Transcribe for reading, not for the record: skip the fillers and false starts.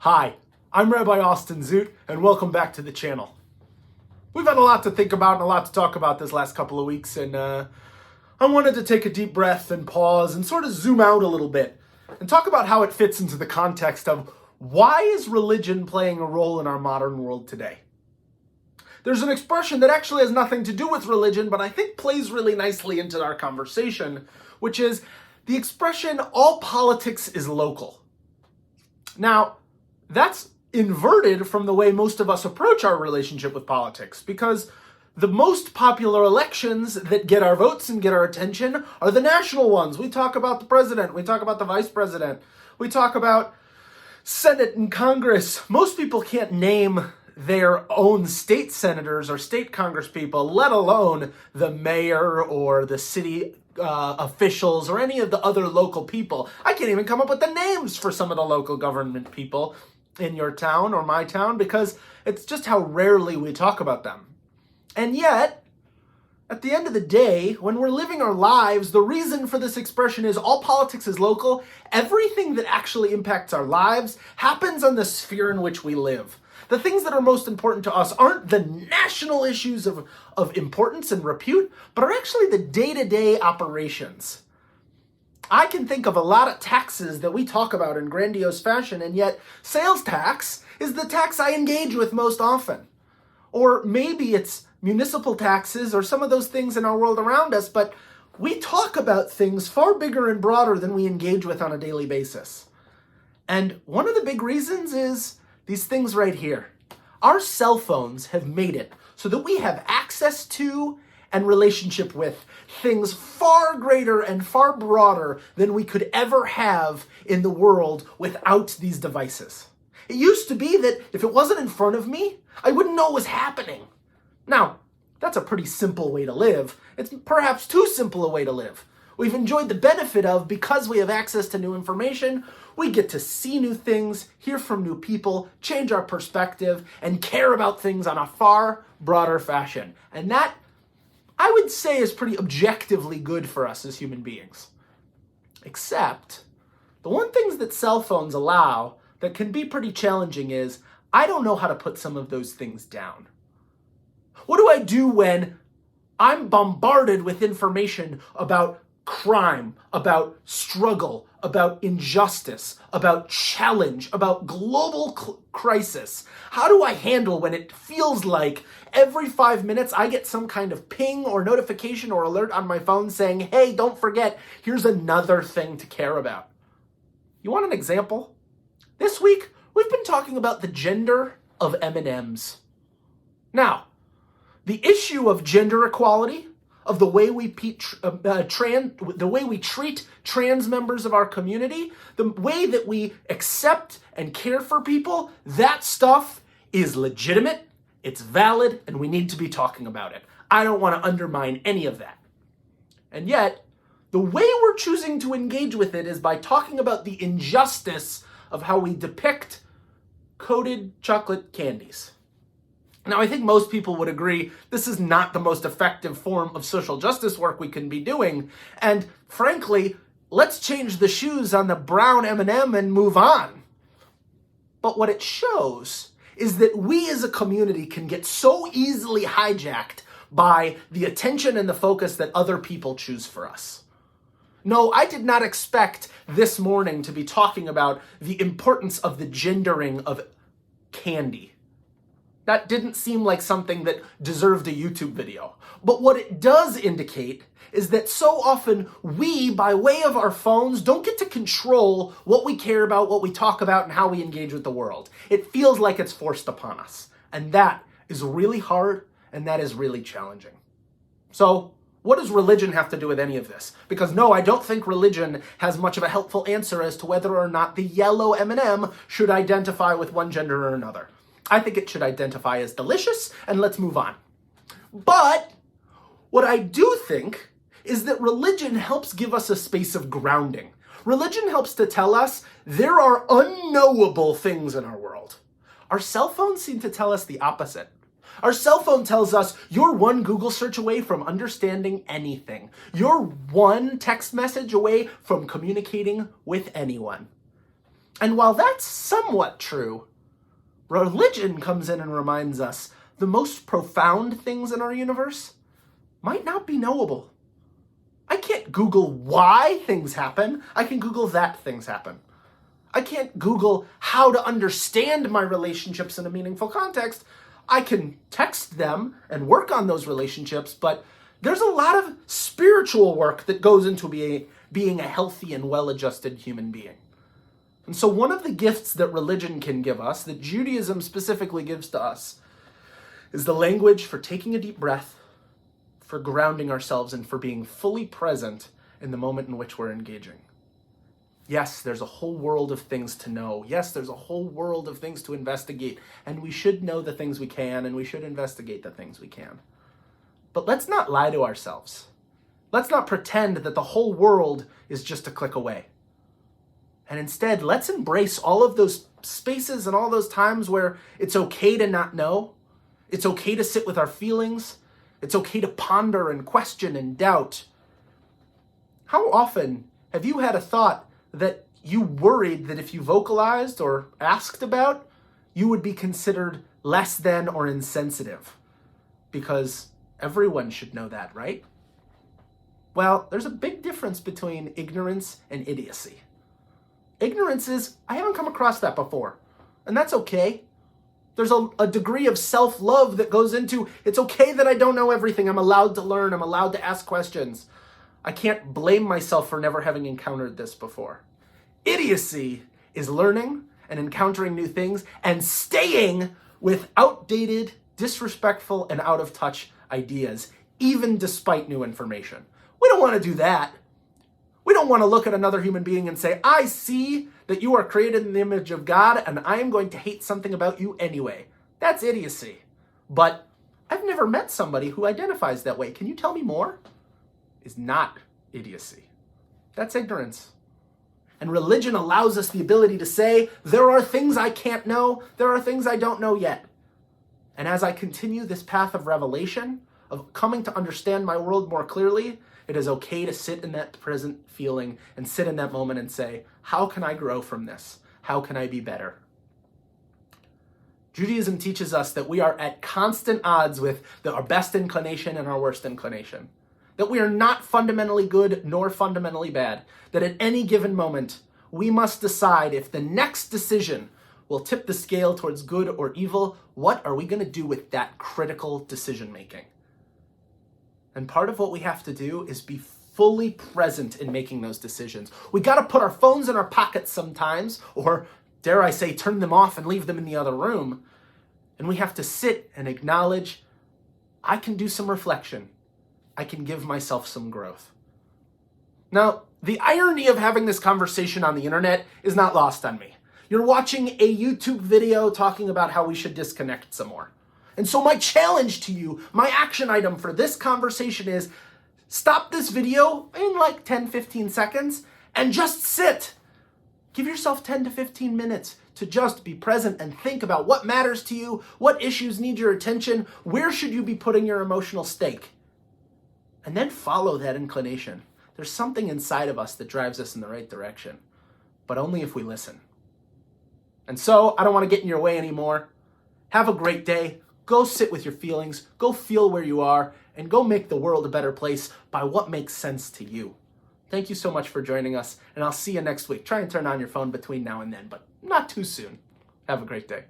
Hi, I'm Rabbi Zoot, and welcome back to the channel. We've had a lot to think about and a lot to talk about this last couple of weeks, and I wanted to take a deep breath and pause and sort of zoom out a little bit and talk about how it fits into the context of why is religion playing a role in our modern world today? There's an expression that actually has nothing to do with religion, but I think plays really nicely into our conversation, which is the expression, all politics is local. Now, that's inverted from the way most of us approach our relationship with politics, because the most popular elections that get our votes and get our attention are the national ones. We talk about the president, we talk about the vice president, we talk about Senate and Congress. Most people can't name their own state senators or state congresspeople, let alone the mayor or the city officials or any of the other local people. I can't even come up with the names for some of the local government people in your town or my town, because it's just how rarely we talk about them. And yet, at the end of the day, when we're living our lives, the reason for this expression is all politics is local. Everything that actually impacts our lives happens on the sphere in which we live. The things that are most important to us aren't the national issues of importance and repute, but are actually the day-to-day operations. I can think of a lot of taxes that we talk about in grandiose fashion, and yet sales tax is the tax I engage with most often. Or maybe it's municipal taxes or some of those things in our world around us, but we talk about things far bigger and broader than we engage with on a daily basis. And one of the big reasons is these things right here. Our cell phones have made it so that we have access to and relationship with things far greater and far broader than we could ever have in the world without these devices. It used to be that if it wasn't in front of me, I wouldn't know what was happening. Now, that's a pretty simple way to live. It's perhaps too simple a way to live. We've enjoyed the benefit of, because we have access to new information, we get to see new things, hear from new people, change our perspective, and care about things on a far broader fashion. And that, I would say, is pretty objectively good for us as human beings. Except, the one thing that cell phones allow that can be pretty challenging is, I don't know how to put some of those things down. What do I do when I'm bombarded with information about crime, about struggle, about injustice, about challenge, about global crisis? How do I handle when it feels like every 5 minutes I get some kind of ping or notification or alert on my phone saying, hey, don't forget, here's another thing to care about? You want an example? This week, we've been talking about the gender of M&Ms. Now, the issue of gender equality, of the way we treat trans members of our community, the way that we accept and care for people, that stuff is legitimate, it's valid, and we need to be talking about it. I don't want to undermine any of that. And yet, the way we're choosing to engage with it is by talking about the injustice of how we depict coated chocolate candies. Now, I think most people would agree this is not the most effective form of social justice work we can be doing. And frankly, let's change the shoes on the brown M&M and move on. But what it shows is that we as a community can get so easily hijacked by the attention and the focus that other people choose for us. No, I did not expect this morning to be talking about the importance of the gendering of candy. That didn't seem like something that deserved a YouTube video. But what it does indicate is that so often we, by way of our phones, don't get to control what we care about, what we talk about, and how we engage with the world. It feels like it's forced upon us. And that is really hard, and that is really challenging. So, what does religion have to do with any of this? Because no, I don't think religion has much of a helpful answer as to whether or not the yellow M&M should identify with one gender or another. I think it should identify as delicious, and let's move on. But what I do think is that religion helps give us a space of grounding. Religion helps to tell us there are unknowable things in our world. Our cell phones seem to tell us the opposite. Our cell phone tells us you're one Google search away from understanding anything. You're one text message away from communicating with anyone. And while that's somewhat true, religion comes in and reminds us the most profound things in our universe might not be knowable. I can't Google why things happen. I can Google that things happen. I can't Google how to understand my relationships in a meaningful context. I can text them and work on those relationships, but there's a lot of spiritual work that goes into being a healthy and well-adjusted human being. And so one of the gifts that religion can give us, that Judaism specifically gives to us, is the language for taking a deep breath, for grounding ourselves, and for being fully present in the moment in which we're engaging. Yes, there's a whole world of things to know. Yes, there's a whole world of things to investigate, and we should know the things we can, and we should investigate the things we can. But let's not lie to ourselves. Let's not pretend that the whole world is just a click away. And instead, let's embrace all of those spaces and all those times where it's okay to not know. It's okay to sit with our feelings. It's okay to ponder and question and doubt. How often have you had a thought that you worried that if you vocalized or asked about, you would be considered less than or insensitive? Because everyone should know that, right? Well, there's a big difference between ignorance and idiocy. Ignorance is, I haven't come across that before, and that's okay. There's a degree of self-love that goes into, it's okay that I don't know everything. I'm allowed to learn. I'm allowed to ask questions. I can't blame myself for never having encountered this before. Idiocy is learning and encountering new things and staying with outdated, disrespectful, and out-of-touch ideas, even despite new information. We don't want to do that. We don't want to look at another human being and say, I see that you are created in the image of God, and I am going to hate something about you anyway. That's idiocy. But I've never met somebody who identifies that way. Can you tell me more? Is not idiocy. That's ignorance. And religion allows us the ability to say, there are things I can't know, there are things I don't know yet. And as I continue this path of revelation, of coming to understand my world more clearly, it is okay to sit in that present feeling and sit in that moment and say, how can I grow from this? How can I be better? Judaism teaches us that we are at constant odds with our best inclination and our worst inclination. That we are not fundamentally good nor fundamentally bad. That at any given moment, we must decide if the next decision will tip the scale towards good or evil. What are we going to do with that critical decision making? And part of what we have to do is be fully present in making those decisions. We got to put our phones in our pockets sometimes, or dare I say, turn them off and leave them in the other room. And we have to sit and acknowledge, I can do some reflection. I can give myself some growth. Now, the irony of having this conversation on the internet is not lost on me. You're watching a YouTube video talking about how we should disconnect some more. And so my challenge to you, my action item for this conversation is stop this video in like 10, 15 seconds and just sit. Give yourself 10 to 15 minutes to just be present and think about what matters to you, what issues need your attention, where should you be putting your emotional stake? And then follow that inclination. There's something inside of us that drives us in the right direction, but only if we listen. And so I don't want to get in your way anymore. Have a great day. Go sit with your feelings, go feel where you are, and go make the world a better place by what makes sense to you. Thank you so much for joining us, and I'll see you next week. Try and turn on your phone between now and then, but not too soon. Have a great day.